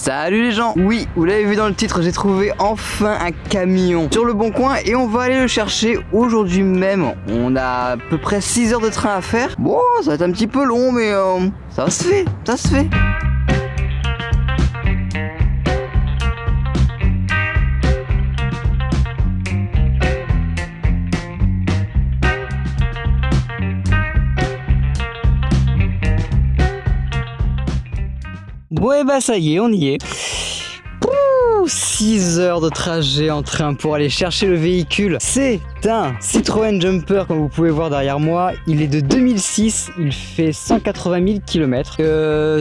Salut les gens. Oui, vous l'avez vu dans le titre, j'ai trouvé enfin un camion sur le bon coin et on va aller le chercher aujourd'hui même. On a à peu près 6 heures de train à faire. Bon, ça va être un petit peu long mais ça se fait, ça se fait. Bon et bah ça y est, on y est. 6 heures de trajet en train pour aller chercher le véhicule. C'est un Citroën Jumper comme vous pouvez voir derrière moi. Il est de 2006, il fait 180 000 km.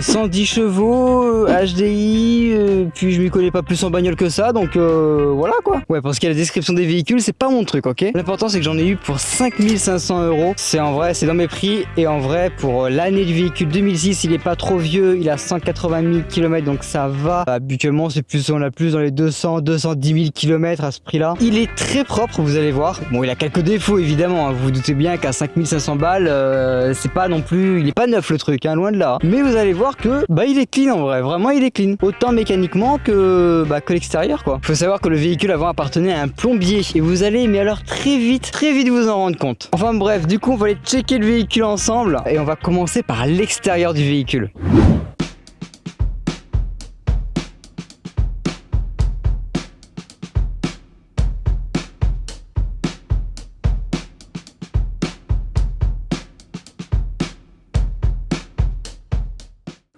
110 chevaux, HDI, puis je m'y connais pas plus en bagnole que ça, donc voilà quoi. Ouais, parce qu'il y a la description des véhicules, c'est pas mon truc, ok. L'important c'est que j'en ai eu pour 5500 €. C'est en vrai, c'est dans mes prix, et en vrai pour l'année du véhicule 2006, il est pas trop vieux, il a 180 000 km, donc ça va. Habituellement c'est plus, on a plus dans les 210 000 km à ce prix là. Il est très propre, vous allez voir. Bon, il a quelques défauts évidemment, hein. Vous vous doutez bien qu'à 5500 balles, c'est pas non plus, il est pas neuf le truc, hein, loin de là. Mais vous allez voir que bah il est clean en vrai, vraiment il est clean. Autant mécaniquement que l'extérieur quoi. Faut savoir que le véhicule avant appartenait à un plombier et vous allez mais alors très vite vous en rendre compte. Enfin bref, du coup on va aller checker le véhicule ensemble et on va commencer par l'extérieur du véhicule.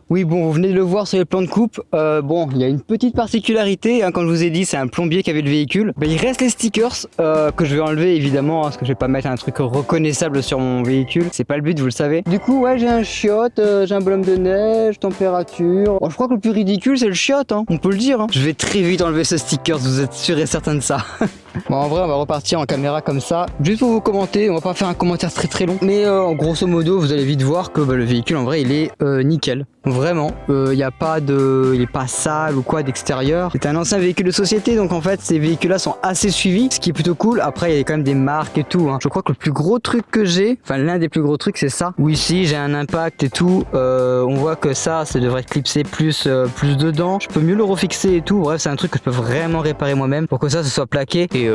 Oui, bon, vous venez de le voir sur les plans de coupe. Bon, il y a une petite particularité, hein, comme je vous ai dit, c'est un plombier qui avait le véhicule. Ben, il reste les stickers que je vais enlever évidemment, hein, parce que je vais pas mettre un truc reconnaissable sur mon véhicule. C'est pas le but, vous le savez. Du coup, ouais, j'ai un chiotte, j'ai un bonhomme de neige, température. Bon, je crois que le plus ridicule, c'est le chiotte, hein, on peut le dire. Hein. Je vais très vite enlever ce sticker, vous êtes sûr et certain de ça. Bon, en vrai, on va repartir en caméra comme ça, juste pour vous commenter. On va pas faire un commentaire très long, mais grosso modo, vous allez vite voir que le véhicule, en vrai, il est nickel. Vraiment, il n'y a pas de, il est pas sale ou quoi d'extérieur. C'est un ancien véhicule de société, donc en fait, ces véhicules-là sont assez suivis, ce qui est plutôt cool. Après, il y a quand même des marques et tout. Hein. Je crois que le plus gros truc que j'ai, enfin l'un des plus gros trucs, c'est ça. Où ici, j'ai un impact et tout. On voit que ça devrait clipser plus dedans. Je peux mieux le refixer et tout. Bref, c'est un truc que je peux vraiment réparer moi-même pour que ça se soit plaqué. Et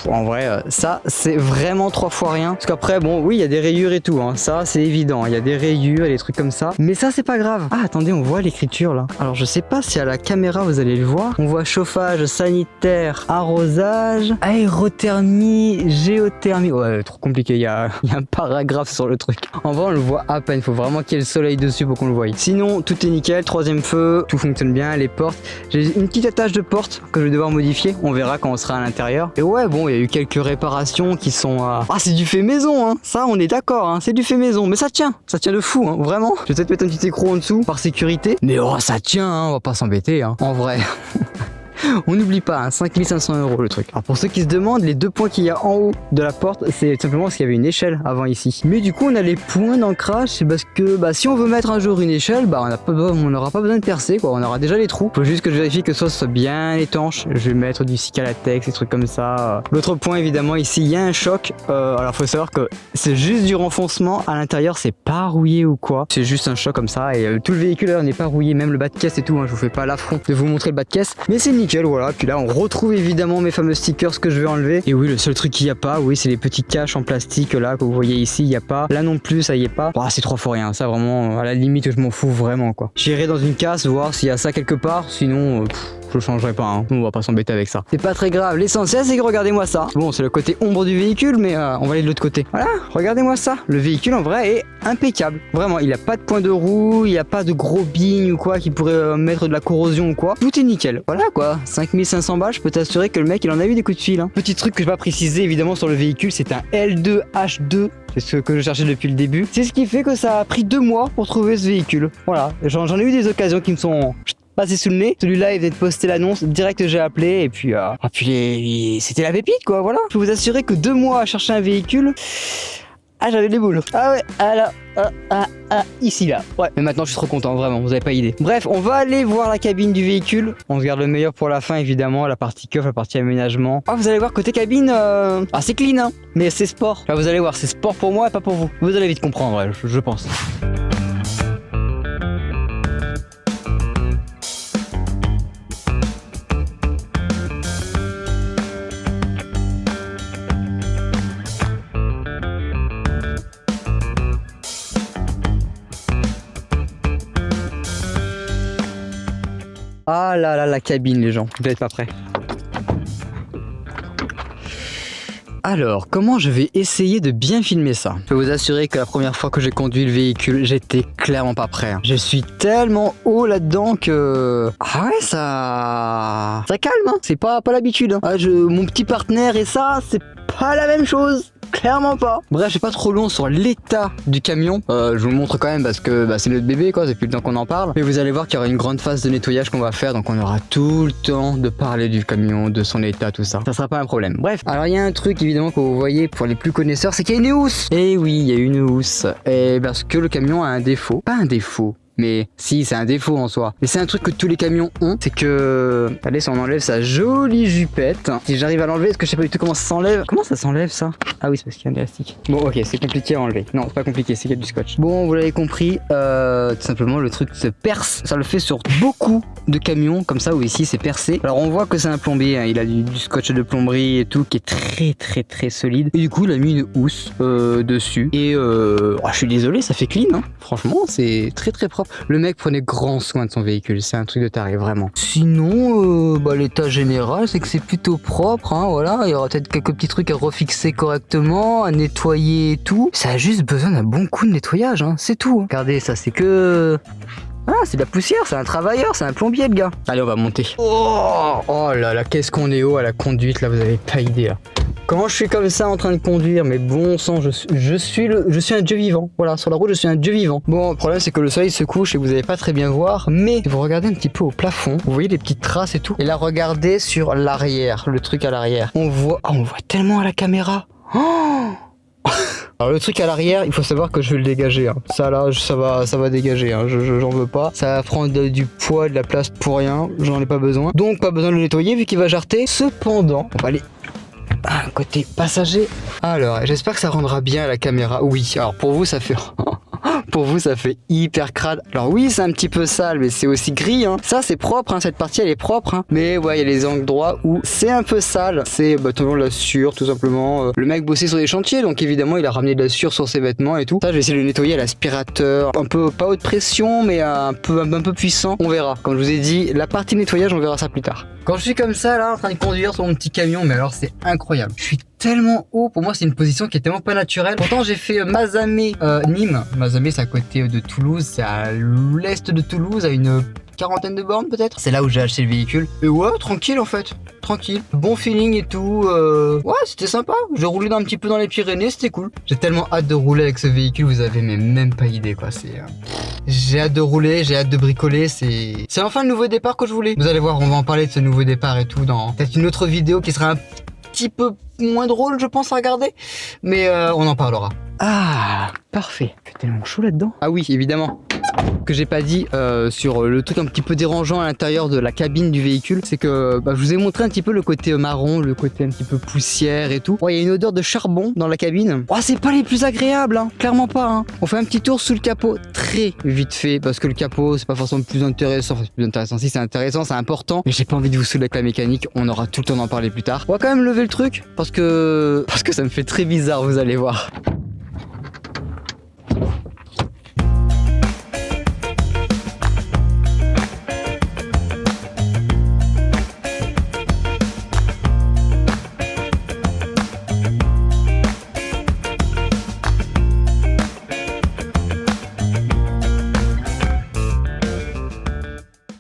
en vrai, ça, c'est vraiment 3 fois rien. Parce qu'après, bon, oui, il y a des rayures et tout. Hein. Ça, c'est évident. Il y a des rayures et des trucs comme ça. Mais ça, c'est pas grave. Ah, attendez, on voit l'écriture là. Alors, je sais pas si à la caméra vous allez le voir. On voit chauffage, sanitaire, arrosage, aérothermie, géothermie. Ouais, trop compliqué. Il y a un paragraphe sur le truc. En vrai, on le voit à peine. Il faut vraiment qu'il y ait le soleil dessus pour qu'on le voie. Sinon, tout est nickel. 3e feu, tout fonctionne bien. Les portes. J'ai une petite attache de porte que je vais devoir modifier. On verra quand on sera à l'intérieur. Et ouais, bon, il y a eu quelques réparations qui sont. Ah, c'est du fait maison, hein. Ça, on est d'accord. Hein. C'est du fait maison. Mais ça tient de fou, hein. Vraiment. Je vais peut-être mettre un petit écrou en dessous par sécurité. Mais oh, ça tient, hein, on va pas s'embêter, hein, en vrai. On n'oublie pas, hein, 5500 € le truc. Alors pour ceux qui se demandent, les 2 points qu'il y a en haut de la porte, c'est simplement parce qu'il y avait une échelle avant ici. Mais du coup, on a les points d'ancrage, c'est parce que si on veut mettre un jour une échelle, on n'aura pas besoin de percer, quoi. On aura déjà les trous. Faut juste que je vérifie que ça soit bien étanche. Je vais mettre du Cicalatex, des trucs comme ça. L'autre point, évidemment, ici, il y a un choc. Alors faut savoir que c'est juste du renfoncement. À l'intérieur, c'est pas rouillé ou quoi. C'est juste un choc comme ça. Et tout le véhicule là n'est pas rouillé, même le bas de caisse et tout. Hein. Je vous fais pas l'affront de vous montrer le bas de caisse, mais c'est nickel. Voilà, puis là on retrouve évidemment mes fameux stickers que je vais enlever. Et oui, le seul truc qu'il n'y a pas, oui, c'est les petits caches en plastique là que vous voyez ici, il n'y a pas. Là non plus, ça y est pas. Oh, c'est 3 fois rien, ça vraiment, à la limite, je m'en fous vraiment quoi. J'irai dans une casse voir s'il y a ça quelque part, sinon je le changerai pas, hein. On va pas s'embêter avec ça. C'est pas très grave, l'essentiel c'est que regardez-moi ça. Bon, c'est le côté ombre du véhicule, mais on va aller de l'autre côté. Voilà, regardez-moi ça. Le véhicule en vrai est impeccable. Vraiment, il a pas de point de roue, il n'y a pas de gros bignes ou quoi qui pourrait mettre de la corrosion ou quoi. Tout est nickel. Voilà quoi, 5500 balles, je peux t'assurer que le mec il en a eu des coups de fil. Hein. Petit truc que je vais pas préciser évidemment sur le véhicule, c'est un L2H2. C'est ce que je cherchais depuis le début. C'est ce qui fait que ça a pris 2 mois pour trouver ce véhicule. Voilà, j'en ai eu des occasions qui me sont passé sous le nez. Celui-là, il venait de poster l'annonce. Direct, j'ai appelé. Et puis, c'était la pépite, quoi. Voilà. Je peux vous assurer que 2 mois à chercher un véhicule. Ah, j'avais les boules. Ah ouais, ici, là. Ouais, mais maintenant, je suis trop content, vraiment. Vous avez pas idée. Bref, on va aller voir la cabine du véhicule. On se garde le meilleur pour la fin, évidemment. La partie coffre, la partie aménagement. Ah, vous allez voir, côté cabine, c'est clean, hein. Mais c'est sport. Là, vous allez voir, c'est sport pour moi et pas pour vous. Vous allez vite comprendre, ouais, je pense. Ah là là, la cabine les gens, vous n'êtes pas prêts. Alors, comment je vais essayer de bien filmer ça? Je peux vous assurer que la première fois que j'ai conduit le véhicule, j'étais clairement pas prêt. Je suis tellement haut là-dedans que... Ah ouais, ça calme, hein. C'est pas l'habitude. Hein. Mon petit partenaire et ça, c'est pas la même chose. Clairement pas. Bref, je suis pas trop long sur l'état du camion. Je vous le montre quand même parce que c'est notre bébé quoi, depuis le temps qu'on en parle. Mais vous allez voir qu'il y aura une grande phase de nettoyage qu'on va faire, donc on aura tout le temps de parler du camion, de son état, tout ça. Ça sera pas un problème. Bref, alors il y a un truc évidemment que vous voyez pour les plus connaisseurs, c'est qu'il y a une housse. Et oui, il y a une housse. Et parce que le camion a un défaut. Pas un défaut. Mais si, c'est un défaut en soi. Mais c'est un truc que tous les camions ont. C'est que... Allez, si on enlève sa jolie jupette. Si j'arrive à l'enlever, parce que je sais pas du tout comment ça s'enlève. Comment ça s'enlève ça? Ah oui, c'est parce qu'il y a un élastique. Bon, ok, c'est compliqué à enlever. Non, c'est pas compliqué, c'est qu'il y a du scotch. Bon, vous l'avez compris. Tout simplement, le truc se perce. Ça le fait sur beaucoup de camions comme ça, où ici c'est percé. Alors on voit que c'est un plombier. Hein. Il a du scotch de plomberie et tout qui est très solide. Et du coup, il a mis une housse dessus. Et je suis désolé, ça fait clean. Hein. Franchement, c'est très propre. Le mec prenait grand soin de son véhicule, c'est un truc de taré, vraiment. Sinon, l'état général, c'est que c'est plutôt propre, hein, voilà. Il y aura peut-être quelques petits trucs à refixer correctement, à nettoyer et tout. Ça a juste besoin d'un bon coup de nettoyage, hein, c'est tout. Regardez, ça c'est que... Ah, c'est de la poussière, c'est un travailleur, c'est un plombier le gars. Allez, on va monter. Oh là là, qu'est-ce qu'on est haut à la conduite, là, vous avez pas idée, là. Quand je suis comme ça en train de conduire, mais bon sang, je suis un dieu vivant. Voilà, sur la route, je suis un dieu vivant. Bon, le problème, c'est que le soleil se couche et vous n'allez pas très bien voir. Mais si vous regardez un petit peu au plafond, vous voyez les petites traces et tout. Et là, regardez sur l'arrière, le truc à l'arrière. On voit tellement à la caméra. Oh alors le truc à l'arrière, il faut savoir que je vais le dégager. Hein. Ça là, ça va dégager. Hein. J'en veux pas. Ça va prendre du poids, de la place pour rien. J'en ai pas besoin. Donc pas besoin de le nettoyer vu qu'il va jarter. Cependant, on va aller côté passager. Alors, j'espère que ça rendra bien à la caméra. Oui, alors pour vous, ça fait... Pour vous, ça fait hyper crade. Alors oui, c'est un petit peu sale, mais c'est aussi gris. Hein. Ça, c'est propre. Hein. Cette partie, elle est propre. Hein. Mais ouais, il y a les angles droits où c'est un peu sale. C'est toujours de la sueur, tout simplement. Le mec bossait sur des chantiers, donc évidemment, il a ramené de la sueur sur ses vêtements et tout. Ça, je vais essayer de le nettoyer à l'aspirateur. Un peu, pas haute pression, mais un peu puissant. On verra. Comme je vous ai dit, la partie nettoyage, on verra ça plus tard. Quand je suis comme ça, là, en train de conduire sur mon petit camion, mais alors, c'est incroyable. Je suis tellement haut, pour moi c'est une position qui est tellement pas naturelle. Pourtant j'ai fait Mazamet, Nîmes. Mazamet c'est à côté de Toulouse, c'est à l'est de Toulouse, à une quarantaine de bornes peut-être. C'est là où j'ai acheté le véhicule. Et ouais, tranquille en fait, tranquille. Bon feeling et tout. Ouais, c'était sympa. J'ai roulé un petit peu dans les Pyrénées, c'était cool. J'ai tellement hâte de rouler avec ce véhicule, vous avez même pas idée quoi. J'ai hâte de rouler, j'ai hâte de bricoler. C'est enfin le nouveau départ que je voulais. Vous allez voir, on va en parler de ce nouveau départ et tout dans peut-être une autre vidéo qui sera un petit peu moins drôle je pense à regarder, mais on en parlera. Ah parfait, il fait tellement chaud là-dedans. Ah oui évidemment, que j'ai pas dit sur le truc un petit peu dérangeant à l'intérieur de la cabine du véhicule, c'est que je vous ai montré un petit peu le côté marron, le côté un petit peu poussière et tout. Il y a une odeur de charbon dans la cabine. C'est pas les plus agréables, hein, clairement pas. Hein. On fait un petit tour sous le capot, très vite fait, parce que le capot c'est pas forcément plus intéressant. Enfin, c'est plus intéressant, si c'est intéressant, c'est important, mais j'ai pas envie de vous saouler avec la mécanique. On aura tout le temps d'en parler plus tard. On va quand même lever le truc parce que ça me fait très bizarre, vous allez voir.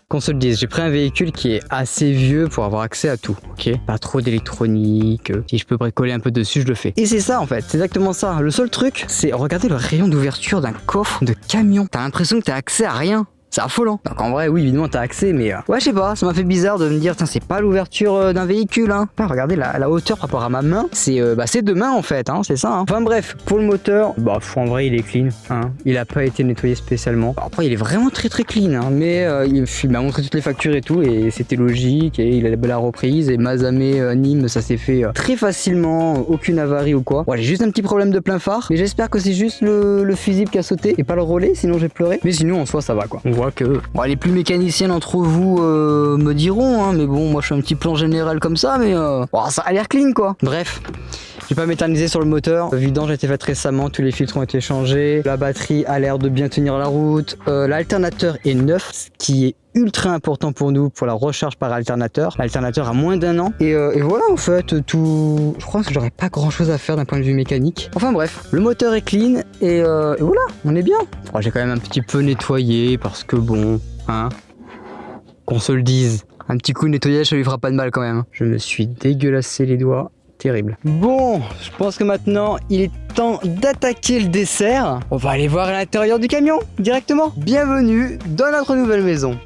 Qu'on se le dise, j'ai pris un véhicule qui est assez vieux pour avoir accès à tout, ok? Pas trop d'électronique, si je peux bricoler un peu dessus, je le fais. Et c'est ça en fait, c'est exactement ça. Le seul truc, c'est regarder le rayon d'ouverture d'un coffre de camion. T'as l'impression que t'as accès à rien. C'est affolant. Donc en vrai, oui, évidemment, t'as accès, mais ouais, je sais pas, ça m'a fait bizarre de me dire, tiens, c'est pas l'ouverture d'un véhicule, hein. Regardez la hauteur par rapport à ma main, c'est deux mains en fait, hein, c'est ça. Hein. Enfin bref, pour le moteur, en vrai, il est clean, hein. Il a pas été nettoyé spécialement. Après, il est vraiment très clean, hein, mais il m'a montré toutes les factures et tout, et c'était logique, et il a la reprise, et Mazamet, Nîmes, ça s'est fait très facilement, aucune avarie ou quoi. J'ai juste un petit problème de plein phare, mais j'espère que c'est juste le fusible qui a sauté et pas le relais, sinon j'ai pleuré. Mais sinon, en soi, ça va quoi. Que les plus mécaniciens d'entre vous me diront, hein, mais bon, moi je suis un petit plan général comme ça, mais ça a l'air clean quoi. Bref, vais pas m'éterniser sur le moteur. Le vidange a été fait récemment, tous les filtres ont été changés. La batterie a l'air de bien tenir la route. L'alternateur est neuf, ce qui est ultra important pour nous pour la recharge par alternateur. L'alternateur a moins d'1 an. Et voilà en fait tout. Je pense que j'aurais pas grand chose à faire d'un point de vue mécanique. Enfin bref, le moteur est clean et voilà, on est bien. Oh, j'ai quand même un petit peu nettoyé parce que bon, hein, qu'on se le dise. Un petit coup de nettoyage, ça lui fera pas de mal quand même. Je me suis dégueulassé les doigts. Terrible. Bon, je pense que maintenant, il est temps d'attaquer le dessert. On va aller voir à l'intérieur du camion, directement. Bienvenue dans notre nouvelle maison.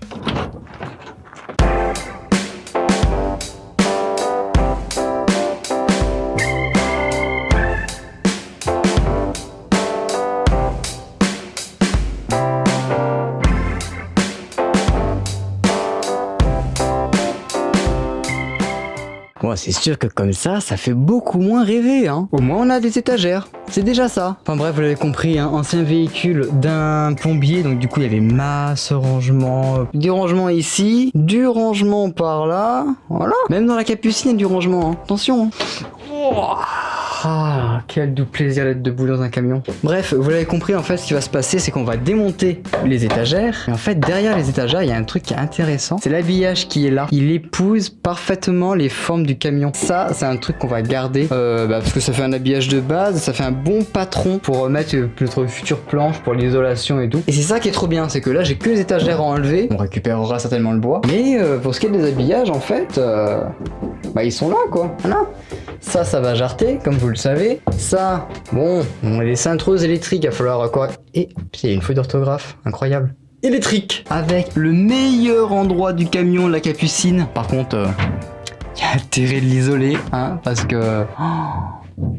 Bon, c'est sûr que comme ça fait beaucoup moins rêver, hein. Au moins on a des étagères, c'est déjà ça. Enfin bref, vous l'avez compris, hein, ancien véhicule d'un plombier, donc du coup il y avait masse rangement, du rangement ici, du rangement par là, voilà. Même dans la capucine il y a du rangement, hein. Attention. Hein. Oh. Ah, quel doux plaisir d'être debout dans un camion. Bref, vous l'avez compris, en fait, ce qui va se passer, c'est qu'on va démonter les étagères. Et en fait, derrière les étagères, il y a un truc qui est intéressant. C'est l'habillage qui est là. Il épouse parfaitement les formes du camion. Ça, c'est un truc qu'on va garder parce que ça fait un habillage de base, ça fait un bon patron pour mettre notre future planche pour l'isolation et tout. Et c'est ça qui est trop bien, c'est que là, j'ai que les étagères à enlever. On récupérera certainement le bois. Mais pour ce qui est des habillages, en fait, ils sont là, quoi. Voilà. Ça va jarter, comme vous le savez. Ça, bon, on a des cintreuses électriques, il va falloir quoi. Et il y a une faute d'orthographe, incroyable. Électrique, avec le meilleur endroit du camion, la capucine. Par contre, il y a intérêt de l'isoler, hein, parce que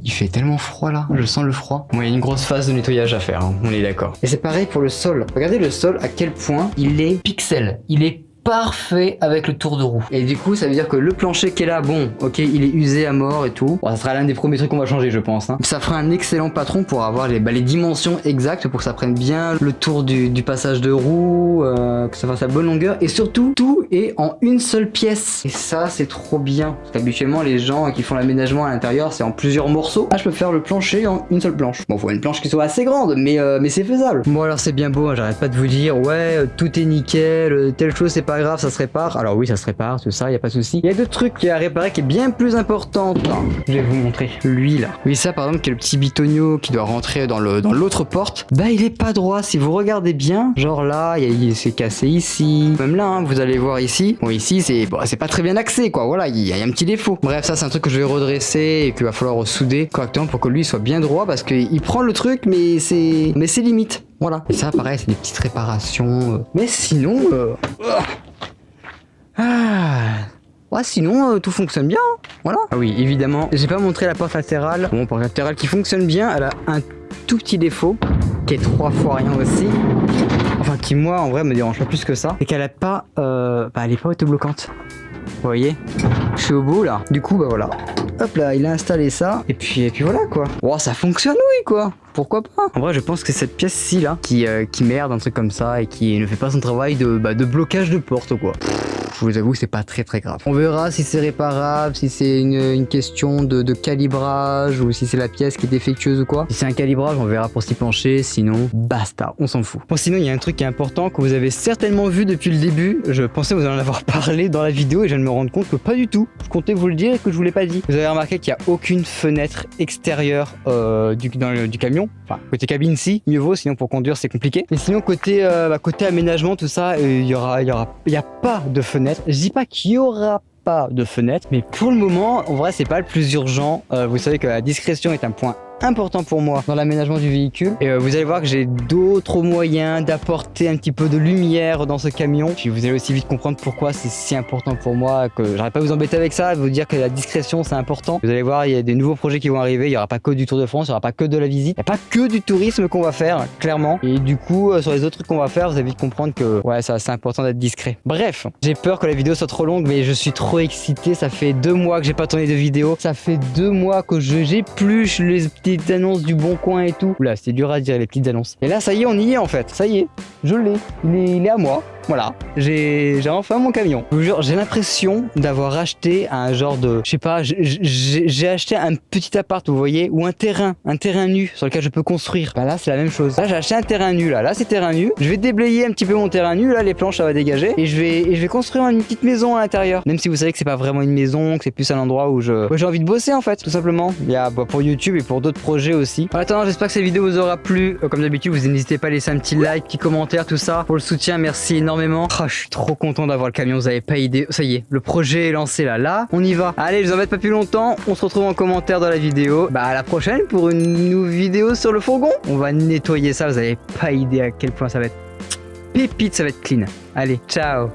il fait tellement froid là, je sens le froid. Bon, il y a une grosse phase de nettoyage à faire, hein, on est d'accord. Et c'est pareil pour le sol. Regardez le sol, à quel point il est pixel. Il est parfait avec le tour de roue. Et du coup, ça veut dire que le plancher qui est là, bon, ok, il est usé à mort et tout. Bon, ça sera l'un des premiers trucs qu'on va changer, je pense. Hein. Ça fera un excellent patron pour avoir les dimensions exactes, pour que ça prenne bien le tour du passage de roue, que ça fasse la bonne longueur. Et surtout, tout est en une seule pièce. Et ça, c'est trop bien. Parce qu'habituellement, les gens qui font l'aménagement à l'intérieur, c'est en plusieurs morceaux. Là, je peux faire le plancher en une seule planche. Bon, faut une planche qui soit assez grande, mais c'est faisable. Bon, alors c'est bien beau, hein, j'arrête pas de vous dire, ouais, tout est nickel, telle chose, c'est pas grave, ça se répare. Alors oui, ça se répare, tout ça, y a pas de souci. Il y a d'autres trucs à réparer qui est bien plus important. Je vais vous montrer. Lui là. Oui, ça par exemple, qui est le petit bitonio qui doit rentrer dans l'autre porte. Bah, il est pas droit. Si vous regardez bien, genre là, il s'est cassé ici. Même là, hein, vous allez voir ici. Bon, ici, c'est pas très bien axé, quoi. Voilà, il y a un petit défaut. Bref, ça, c'est un truc que je vais redresser et qu'il va falloir souder correctement pour que lui soit bien droit parce qu'il prend le truc, mais c'est limite. Voilà. Et ça, pareil, c'est des petites réparations. Mais sinon, ouais, sinon tout fonctionne bien, voilà. Ah oui, évidemment, j'ai pas montré la porte latérale. Bon, porte latérale qui fonctionne bien, elle a un tout petit défaut, qui est 3 fois rien aussi. Enfin, qui moi, en vrai, me dérange pas plus que ça. C'est qu'elle a pas, elle est pas autobloquante. Vous voyez, je suis au bout là. Du coup, bah voilà. Hop là, il a installé ça. Et puis voilà quoi. Oh, ça fonctionne, oui quoi. Pourquoi pas. En vrai, je pense que cette pièce-ci là, qui merde, un truc comme ça, et qui ne fait pas son travail de blocage de porte quoi. Je vous avoue que c'est pas très grave. On verra si c'est réparable, si c'est une question de calibrage ou si c'est la pièce qui est défectueuse ou quoi. Si c'est un calibrage, on verra pour s'y pencher, sinon basta, on s'en fout. Bon, sinon il y a un truc qui est important que vous avez certainement vu depuis le début. Je pensais vous en avoir parlé dans la vidéo et je viens de me rendre compte que pas du tout. Je comptais vous le dire et que je vous l'ai pas dit. Vous avez remarqué qu'il n'y a aucune fenêtre extérieure du camion. Enfin, côté cabine si, mieux vaut, sinon pour conduire c'est compliqué. Mais sinon côté aménagement, tout ça, il y a pas de fenêtre. Je dis pas qu'il y aura pas de fenêtre, mais pour le moment, en vrai, c'est pas le plus urgent. Vous savez que la discrétion est un point important pour moi dans l'aménagement du véhicule et vous allez voir que j'ai d'autres moyens d'apporter un petit peu de lumière dans ce camion. Puis vous allez aussi vite comprendre pourquoi c'est si important pour moi, que j'arrête pas de vous embêter avec ça, de vous dire que la discrétion c'est important. Vous allez voir, il y a des nouveaux projets qui vont arriver, il y aura pas que du Tour de France, il y aura pas que de la visite, il y a pas que du tourisme qu'on va faire, clairement. Et du coup, sur les autres trucs qu'on va faire, vous allez vite comprendre que ouais, ça c'est important d'être discret. Bref, j'ai peur que la vidéo soit trop longue, mais je suis trop excité, ça fait 2 mois que j'ai pas tourné de vidéo, ça fait 2 mois que j'épluche les petites annonces du Bon Coin et tout. Oula, c'était dur à dire les petites annonces. Et là, ça y est, on y est en fait. Ça y est, je l'ai. Il est à moi. Voilà, j'ai enfin mon camion. Je vous jure, j'ai l'impression d'avoir acheté un genre de, je sais pas, j'ai acheté un petit appart, vous voyez, ou un terrain nu sur lequel je peux construire. Bah là, c'est la même chose. Là, j'ai acheté un terrain nu, là c'est terrain nu. Je vais déblayer un petit peu mon terrain nu, là les planches ça va dégager et je vais construire une petite maison à l'intérieur. Même si vous savez que c'est pas vraiment une maison, que c'est plus un endroit où j'ai envie de bosser en fait, tout simplement. Il y a pour YouTube et pour d'autres projets aussi. En attendant, j'espère que cette vidéo vous aura plu. Comme d'habitude, vous n'hésitez pas à laisser un petit like, petit commentaire, tout ça pour le soutien. Merci énormément. Oh, je suis trop content d'avoir le camion. Vous avez pas idée. Ça y est, le projet est lancé là. Là, on y va. Allez, je vous embête pas plus longtemps. On se retrouve en commentaire dans la vidéo. Bah à la prochaine pour une nouvelle vidéo sur le fourgon. On va nettoyer ça. Vous avez pas idée à quel point ça va être pépite, ça va être clean. Allez, ciao.